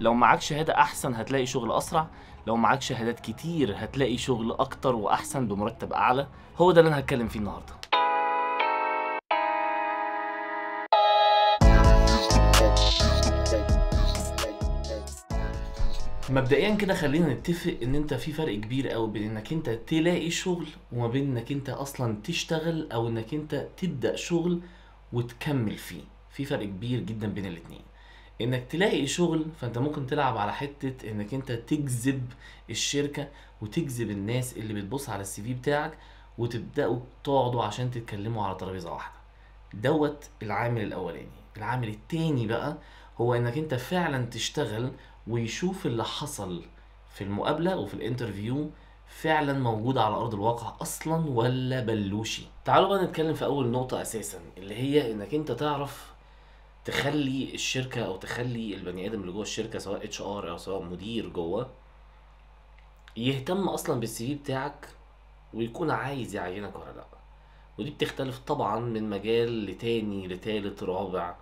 لو معاك شهادة أحسن هتلاقي شغل أسرع، لو معاك شهادات كتير هتلاقي شغل أكتر وأحسن بمرتب أعلى. هو ده اللي أنا هتكلم فيه النهاردة. مبدئيا كده خلينا نتفق ان انت في فرق كبير قوي بين انك انت تلاقي شغل وما بين انك انت اصلا تشتغل او انك انت تبدأ شغل وتكمل فيه. في فرق كبير جدا بين الاتنين. انك تلاقي شغل فانت ممكن تلعب على حتة انك انت تجذب الشركة وتجذب الناس اللي بتبص على السي في بتاعك وتبدأوا تقعدوا عشان تتكلموا على ترابيزة واحدة. دوت العامل الاولاني. العامل التاني بقى هو انك انت فعلا تشتغل ويشوف اللي حصل في المقابلة وفي الانترفيو فعلا موجود على ارض الواقع اصلا ولا بلوشي. تعالوا بقى نتكلم في اول نقطة اساسا اللي هي انك انت تعرف تخلي الشركة او تخلي البني ادم اللي جوه الشركة سواء اتش ار او سواء مدير جوه يهتم اصلا بالسي في بتاعك ويكون عايز يعينك ولا لا. ودي بتختلف طبعا من مجال لتاني لتالت رابع.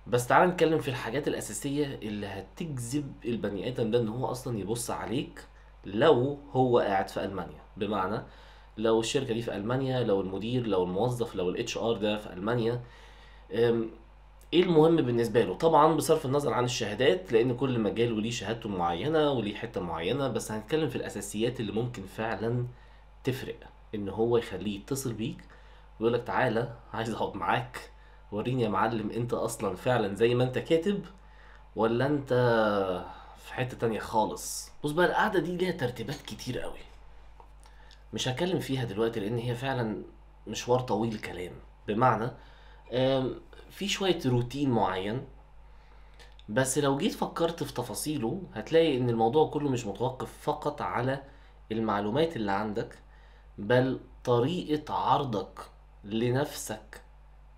بس تعال نتكلم في الحاجات الأساسية اللي هتجذب البني آدم ده إن هو أصلا يبص عليك لو هو قاعد في ألمانيا. بمعنى لو الشركة دي في ألمانيا، لو المدير، لو الموظف، لو الاتش ار ده في ألمانيا، أم، ايه المهم بالنسبة له؟ طبعا بصرف النظر عن الشهادات لأن كل مجال وليه شهادته معينة وليه حتة معينة، بس هنتكلم في الأساسيات اللي ممكن فعلا تفرق. إن هو يخليه يتصل بيك ويقول لك تعالى عايز اقعد معاك، وريني يا معلم انت اصلا فعلا زي ما انت كاتب ولا انت في حتة تانية خالص. بص بقى القعدة دي ليها ترتيبات كتير قوي، مش هتكلم فيها دلوقتي لان هي فعلا مشوار طويل كلام. بمعنى في شوية روتين معين، بس لو جيت فكرت في تفاصيله هتلاقي ان الموضوع كله مش متوقف فقط على المعلومات اللي عندك، بل طريقة عرضك لنفسك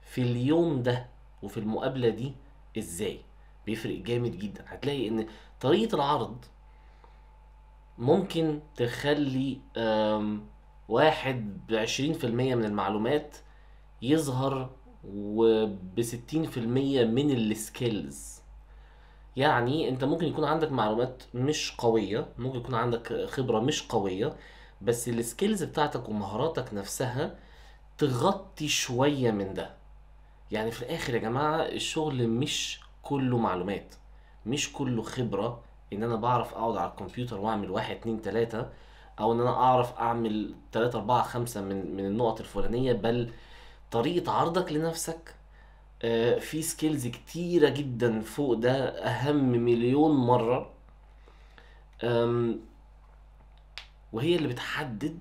في اليوم ده وفي المقابلة دي ازاي بيفرق جامد جدا. هتلاقي ان طريقة العرض ممكن تخلي 21% من المعلومات يظهر وب60% من السكيلز. يعني انت ممكن يكون عندك معلومات مش قوية، ممكن يكون عندك خبرة مش قوية، بس السكيلز بتاعتك ومهاراتك نفسها تغطي شوية من ده. يعني في الاخر يا جماعة الشغل مش كله معلومات، مش كله خبرة ان انا بعرف اقعد على الكمبيوتر واعمل واحد اتنين تلاتة، او ان انا اعرف اعمل تلاتة اربعة خمسة من النقط الفلانية، بل طريقة عرضك لنفسك في سكيلز كتيرة جدا فوق ده اهم مليون مرة. آم، وهي اللي بتحدد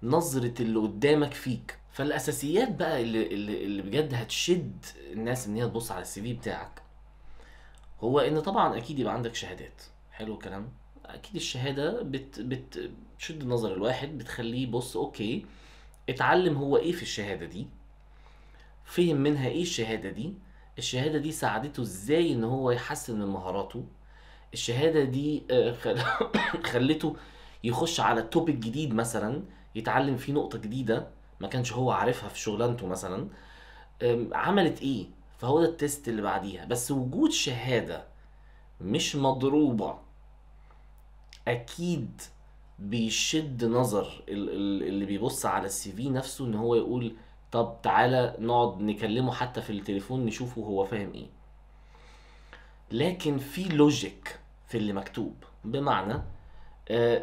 نظرة اللي قدامك فيك. فالاساسيات بقى اللي بجد هتشد الناس ان هي تبص على السي في بتاعك هو ان طبعا اكيد يبقى عندك شهادات. حلو الكلام. اكيد الشهادة بتشد نظر الواحد، بتخليه يبص اوكي اتعلم هو ايه في الشهادة دي، فهم منها ايه الشهادة دي، الشهادة دي ساعدته ازاي ان هو يحسن من مهاراته، الشهادة دي خلته يخش على توبيك جديد مثلا يتعلم فيه نقطة جديدة ما كانش هو عارفها في شغلانته مثلا، عملت ايه. فهو ده التيست اللي بعديها. بس وجود شهادة مش مضروبة اكيد بيشد نظر اللي بيبص على السي في نفسه ان هو يقول طب تعالى نقعد نكلمه حتى في التليفون نشوفه هو فاهم ايه. لكن في لوجيك في اللي مكتوب. بمعنى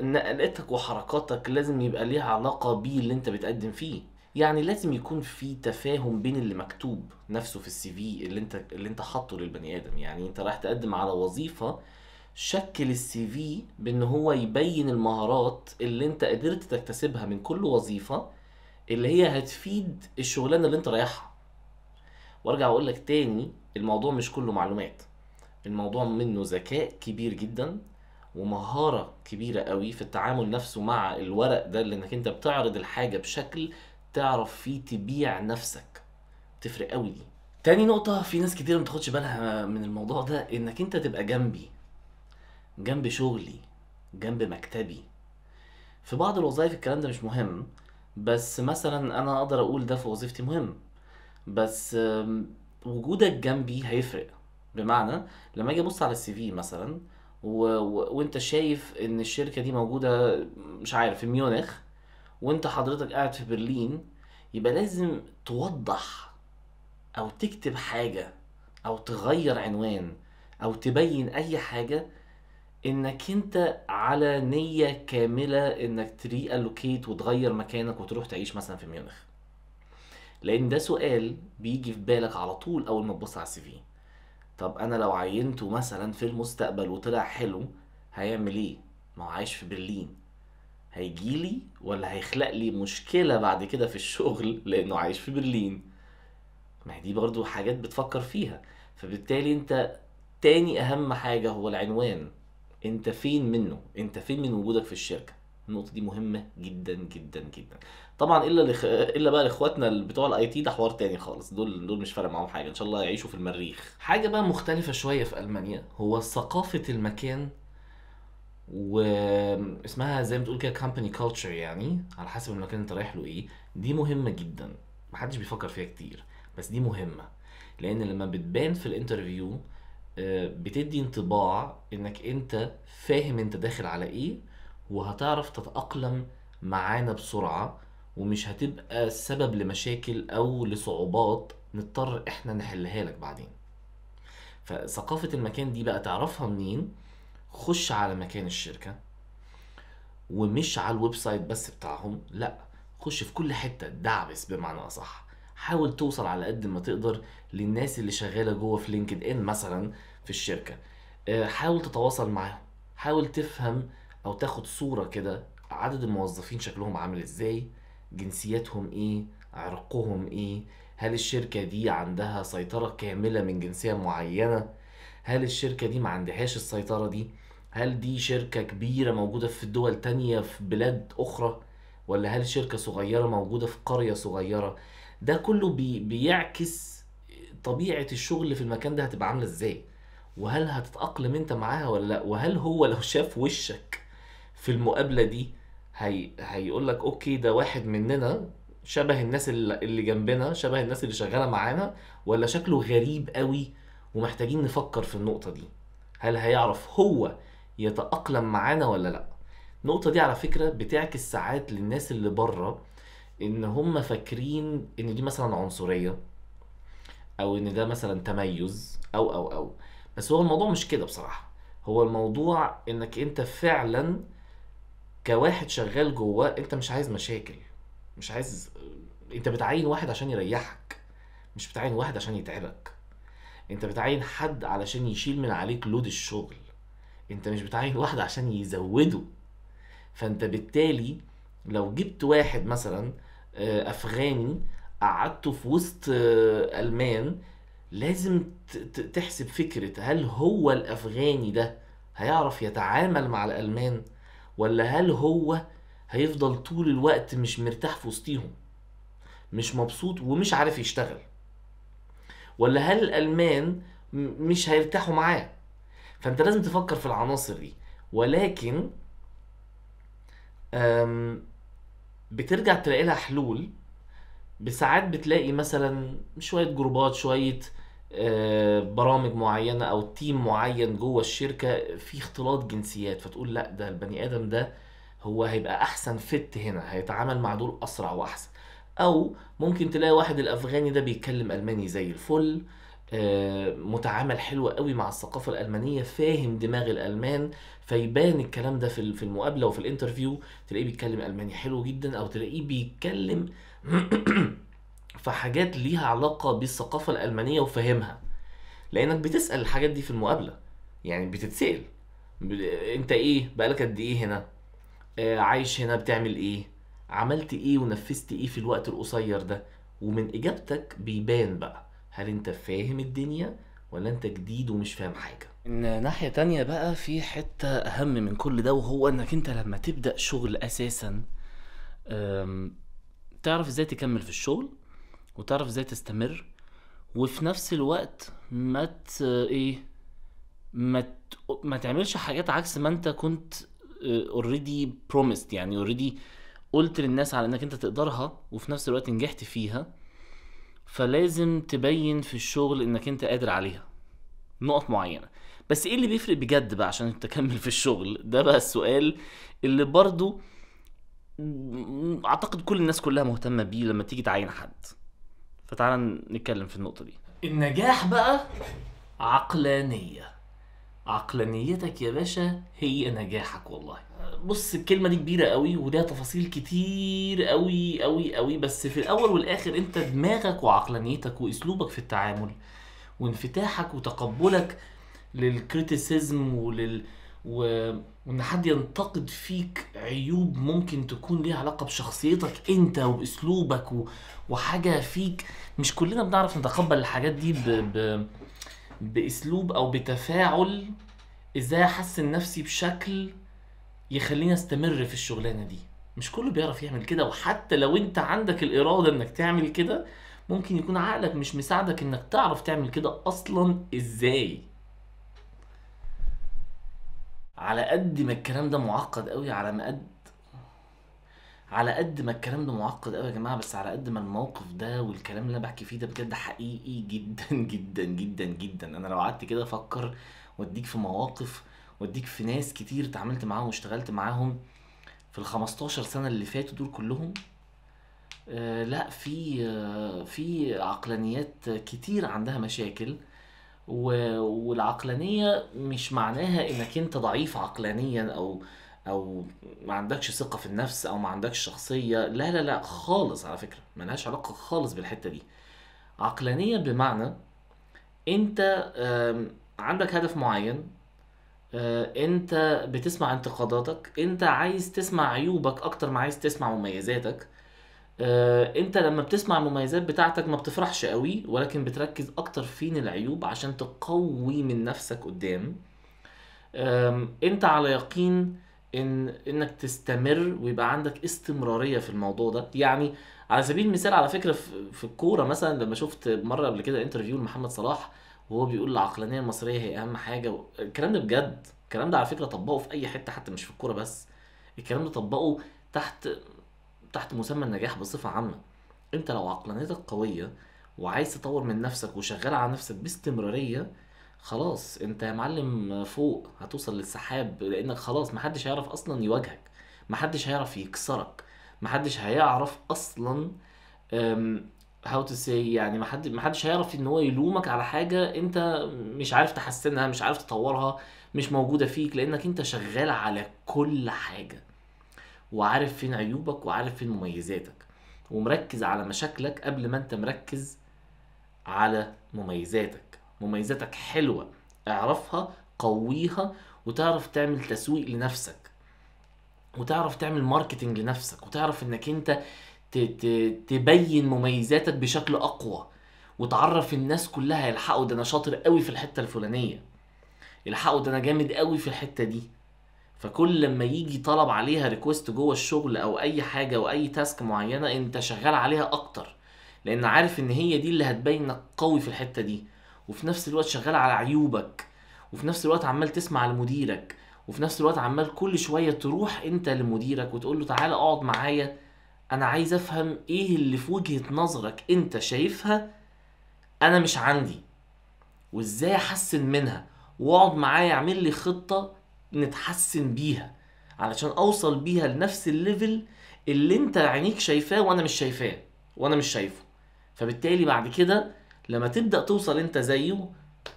نقلتك وحركاتك لازم يبقى ليها علاقة بيه اللي انت بتقدم فيه. يعني لازم يكون في تفاهم بين اللي مكتوب نفسه في السي في اللي انت حاطه للبني ادم. يعني انت رايح تقدم على وظيفة، شكل السي في بان هو يبين المهارات اللي انت قدرت تكتسبها من كل وظيفة اللي هي هتفيد الشغلانة اللي انت رايحها. وارجع اقول لك تاني الموضوع مش كله معلومات، الموضوع منه ذكاء كبير جدا ومهارة كبيرة قوي في التعامل نفسه مع الورق ده، لانك انت بتعرض الحاجة بشكل تعرف فيه تبيع نفسك. تفرق قوي دي. تاني نقطة في ناس كتير متاخدش بالها من الموضوع ده، انك انت تبقى جنبي، جنب شغلي، جنب مكتبي. في بعض الوظائف الكلام ده مش مهم، بس مثلا انا اقدر اقول ده في وظيفتي مهم، بس وجودك جنبي هيفرق. بمعنى لما اجي ابص على السي في مثلا وانت شايف ان الشركه دي موجوده مش عارف في ميونخ، وانت حضرتك قاعد في برلين، يبقى لازم توضح او تكتب حاجه او تغير عنوان او تبين اي حاجه انك انت على نيه كامله انك تري الوكيت وتغير مكانك وتروح تعيش مثلا في ميونخ. لان ده سؤال بيجي في بالك على طول اول ما تبص على السي في. طب انا لو عينته مثلا في المستقبل وطلع حلو، هيعمل ايه؟ ما هو عايش في برلين، هيجيلي ولا هيخلق لي مشكلة بعد كده في الشغل لانه عايش في برلين؟ ما هي دي برضو حاجات بتفكر فيها. فبالتالي انت تاني اهم حاجة هو العنوان. انت فين منه؟ انت فين من وجودك في الشركة؟ النقطة دي مهمة جدا جدا جدا. طبعا الا بقى لاخواتنا اللي بتوع الاي تي، ده حوار تاني خالص، دول مش فارق معاهم حاجة، ان شاء الله يعيشوا في المريخ. حاجة بقى مختلفة شوية في المانيا هو ثقافة المكان، واسمها زي ما تقول كده company culture، يعني على حسب المكان اللي انت رايح له ايه. دي مهمة جدا، محدش بيفكر فيها كتير، بس دي مهمة. لان لما بتبان في الانترفيو بتدي انطباع انك انت فاهم انت داخل على ايه، وهتعرف تتأقلم معانا بسرعة، ومش هتبقى سبب لمشاكل او لصعوبات نضطر احنا نحلها لك بعدين. فثقافة المكان دي بقى تعرفها منين؟ خش على مكان الشركة، ومش على الويب سايت بس بتاعهم، لا، خش في كل حتة، دعبس بمعنى أصح. حاول توصل على قد ما تقدر للناس اللي شغالة جوه في لينكد ان مثلا في الشركة. حاول تتواصل معاهم، حاول تفهم او تاخد صورة كده عدد الموظفين شكلهم عامل ازاي، جنسياتهم ايه، عرقهم ايه، هل الشركة دي عندها سيطرة كاملة من جنسية معينة، هل الشركة دي ما عندهاش السيطرة دي، هل دي شركة كبيرة موجودة في دول تانية في بلاد أخرى، ولا هل شركة صغيرة موجودة في قرية صغيرة. ده كله بيعكس طبيعة الشغل في المكان ده هتبقى عاملة ازاي، وهل هتتأقلم انت معاها ولا لا، وهل هو لو شاف وشك في المقابلة دي هيقول لك اوكي ده واحد مننا، شبه الناس اللي جنبنا، شبه الناس اللي شغالة معانا، ولا شكله غريب قوي ومحتاجين نفكر في النقطة دي. هل هيعرف هو يتأقلم معانا ولا لا. النقطة دي على فكرة بتعكس ساعات للناس اللي بره ان هم فاكرين ان دي مثلا عنصرية، او ان ده مثلا تميز او بس هو الموضوع مش كده بصراحة. هو الموضوع انك انت فعلا كواحد شغال جوه انت مش عايز مشاكل، مش عايز. انت بتعين واحد عشان يريحك، مش بتعين واحد عشان يتعبك. انت بتعين حد علشان يشيل من عليك لود الشغل، انت مش بتعين واحد عشان يزوده. فانت بالتالي لو جبت واحد مثلا افغاني قعدته في وسط المان، لازم تحسب فكرة هل هو الافغاني ده هيعرف يتعامل مع الالمان، ولا هل هو هيفضل طول الوقت مش مرتاح في وسطيهم، مش مبسوط ومش عارف يشتغل، ولا هل الالمان مش هيرتاحوا معاه. فانت لازم تفكر في العناصر دي. ولكن بترجع تلاقي لها حلول. بساعات بتلاقي مثلا شوية جروبات، شوية برامج معينة او تيم معين جوه الشركة في اختلاط جنسيات، فتقول لا ده البني ادم ده هو هيبقى احسن فت هنا، هيتعامل مع دول اسرع واحسن. او ممكن تلاقي واحد الافغاني ده بيتكلم الماني زي الفل، متعامل حلو قوي مع الثقافة الألمانية، فاهم دماغ الألمان، فيبان الكلام ده في المقابلة وفي الانترفيو، تلاقيه بيتكلم ألماني حلو جدا، أو تلاقيه بيتكلم في حاجات ليها علاقة بالثقافة الألمانية وفاهمها، لأنك بتسأل الحاجات دي في المقابلة. يعني بتتسأل انت ايه بقالك قد ايه هنا، عايش هنا، بتعمل ايه، عملت ايه ونفذت ايه في الوقت القصير ده. ومن اجابتك بيبان بقى هل انت فاهم الدنيا ولا انت جديد ومش فاهم حاجة. من ناحية تانية بقى في حتة اهم من كل ده، وهو انك انت لما تبدأ شغل اساسا تعرف ازاي تكمل في الشغل، وتعرف ازاي تستمر، وفي نفس الوقت ما تعملش حاجات عكس ما انت كنت اوريدي بروميسد، يعني اوريدي قلت للناس على انك انت تقدرها، وفي نفس الوقت نجحت فيها. فلازم تبين في الشغل انك انت قادر عليها. نقط معينة. بس ايه اللي بيفرق بجد بقى عشان تكمل في الشغل؟ ده بقى السؤال اللي برضو اعتقد كل الناس كلها مهتمة بيه لما تيجي تعين حد. فتعالى نتكلم في النقطة دي. النجاح بقى عقلانية. عقلانيتك يا باشا هي نجاحك والله. بص الكلمة دي كبيرة قوي وليها تفاصيل كتير قوي قوي قوي، بس في الاول والاخر انت دماغك وعقلانيتك واسلوبك في التعامل وانفتاحك وتقبلك للكريتيسيزم وان حد ينتقد فيك عيوب ممكن تكون ليها علاقة بشخصيتك انت وباسلوبك وحاجة فيك. مش كلنا بنعرف نتقبل الحاجات دي باسلوب او بتفاعل ازاي احسن نفسي بشكل يخليني استمر في الشغلانة دي. مش كله بيعرف يعمل كده، وحتى لو انت عندك الارادة انك تعمل كده ممكن يكون عقلك مش مساعدك انك تعرف تعمل كده اصلا ازاي. على قد ما الكلام ده معقد قوي، على قد ما الكلام ده معقد قوي يا جماعه، بس على قد ما الموقف ده والكلام اللي انا بحكي فيه ده بجد حقيقي جدا جدا جدا جدا. انا لو قعدت كده افكر واديك في مواقف واديك في ناس كتير اتعاملت معاهم واشتغلت معاهم في ال 15 سنه اللي فاتوا دول كلهم، لا في عقلانيات كتير عندها مشاكل. والعقلانية مش معناها انك انت ضعيف عقلانيا او ما عندكش ثقة في النفس او ما عندكش شخصية. لا لا لا خالص، على فكرة ملهاش علاقة خالص بالحتة دي. عقلانية بمعنى انت عندك هدف معين، انت بتسمع انتقاداتك، انت عايز تسمع عيوبك اكتر ما عايز تسمع مميزاتك. انت لما بتسمع المميزات بتاعتك ما بتفرحش قوي، ولكن بتركز اكتر فين العيوب عشان تقوي من نفسك قدام. انت على يقين انك تستمر ويبقى عندك استمرارية في الموضوع ده. يعني على سبيل المثال، على فكرة في الكورة مثلا، لما شفت مرة قبل كده انترفيو لمحمد صلاح وهو بيقول العقلانية المصرية هي اهم حاجة، الكلام ده بجد، الكلام ده على فكرة طبقه في اي حتة حتى مش في الكورة بس. الكلام ده طبقه تحت مسمى النجاح بصفة عامة. انت لو عقلانيتك قوية وعايز تطور من نفسك وشغال على نفسك باستمرارية، خلاص انت يا معلم فوق، هتوصل للسحاب، لانك خلاص محدش هيعرف اصلا يواجهك، محدش هيعرف يكسرك، محدش هيعرف اصلا how to say، يعني محدش هيعرف ان هو يلومك على حاجة انت مش عارف تحسنها، مش عارف تطورها، مش موجودة فيك، لانك انت شغال على كل حاجة وعارف فين عيوبك وعارف فين مميزاتك ومركز على مشاكلك قبل ما انت مركز على مميزاتك. مميزاتك حلوة، اعرفها، قويها، وتعرف تعمل تسويق لنفسك وتعرف تعمل ماركتينج لنفسك وتعرف انك انت تبين مميزاتك بشكل اقوى وتعرف الناس كلها يلحقوا ده انا شاطر قوي في الحتة الفلانية، يلحقوا ده انا جامد قوي في الحتة دي. فكل لما يجي طلب عليها ريكوست جوه الشغل او اي حاجه او اي تاسك معينه انت شغال عليها اكتر، لان عارف ان هي دي اللي هتبين انك قوي في الحته دي، وفي نفس الوقت شغال على عيوبك، وفي نفس الوقت عمال تسمع لمديرك، وفي نفس الوقت عمال كل شويه تروح انت لمديرك وتقول له تعالى اقعد معايا، انا عايز افهم ايه اللي في وجهة نظرك انت شايفها انا مش عندي، وازاي احسن منها، واقعد معايا اعمل لي خطة نتحسن بيها علشان اوصل بيها لنفس الليفل اللي انت عينيك شايفاه وانا مش شايفاه وانا مش شايفه. فبالتالي بعد كده لما تبدأ توصل انت زيه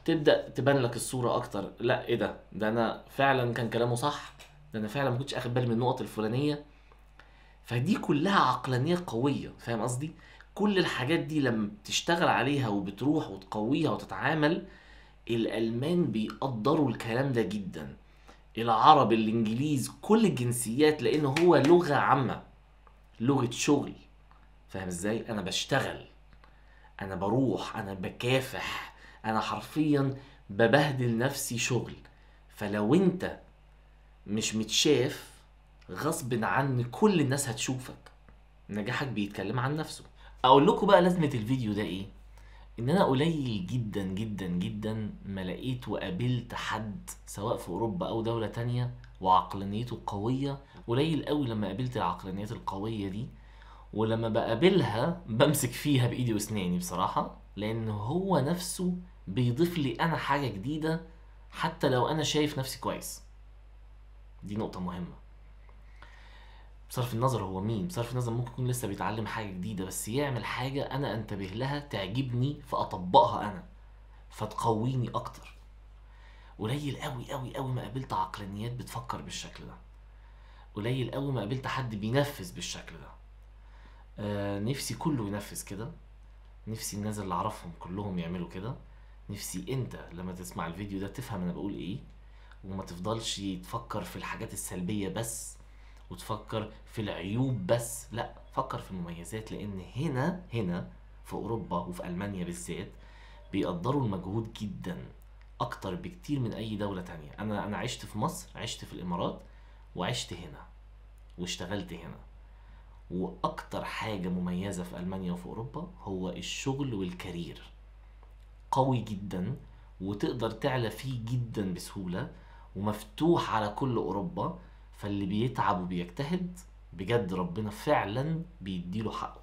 تبدأ تبان لك الصورة اكتر، لا ايه ده انا فعلا كان كلامه صح، ده انا فعلا ما كنتش اخد بالي من النقط الفلانية. فدي كلها عقلانية قوية، فاهم قصدي؟ كل الحاجات دي لما بتشتغل عليها وبتروح وتقويها وتتعامل، الألمان بيقدروا الكلام ده جدا، العرب، الإنجليز، كل الجنسيات، لأنه هو لغة عامة، لغة شغل. فاهم ازاي؟ أنا بشتغل، أنا بروح، أنا بكافح، أنا حرفيا ببهدل نفسي شغل. فلو أنت مش متشاف غصب عن كل الناس هتشوفك، نجاحك بيتكلم عن نفسه. اقول لكم بقى لازمة الفيديو ده ايه؟ ان انا قليل جدا جدا جدا ما لقيت وقابلت حد سواء في اوروبا او دولة تانية وعقلانيته قوية. قليل قوي لما قابلت العقلانيات القوية دي، ولما بقابلها بمسك فيها بايدي واسناني بصراحة، لان هو نفسه بيضيف لي انا حاجة جديدة حتى لو انا شايف نفسي كويس. دي نقطة مهمة. بصرف النظر هو مين، بصرف النظر ممكن يكون لسه بيتعلم حاجة جديدة، بس يعمل حاجة انا انتبه لها تعجبني فاطبقها انا فتقويني اكتر. قليل قوي قوي قوي ما قابلت عقلانيات بتفكر بالشكل ده، قليل قوي ما قابلت حد بينفذ بالشكل ده. نفسي كله ينفذ كده، نفسي الناس اللي اعرفهم كلهم يعملوا كده. نفسي انت لما تسمع الفيديو ده تفهم انا بقول ايه، وما تفضلش تفكر في الحاجات السلبية بس وتفكر في العيوب بس، لا فكر في المميزات. لان هنا في اوروبا وفي المانيا بالذات بيقدروا المجهود جدا اكتر بكتير من اي دولة تانية. انا عشت في مصر، عشت في الامارات، وعشت هنا، واشتغلت هنا. واكتر حاجة مميزة في المانيا وفي اوروبا هو الشغل والكارير قوي جدا، وتقدر تعلى فيه جدا بسهولة، ومفتوح على كل اوروبا. فاللي بيتعب وبيجتهد بجد ربنا فعلا بيديله حقه.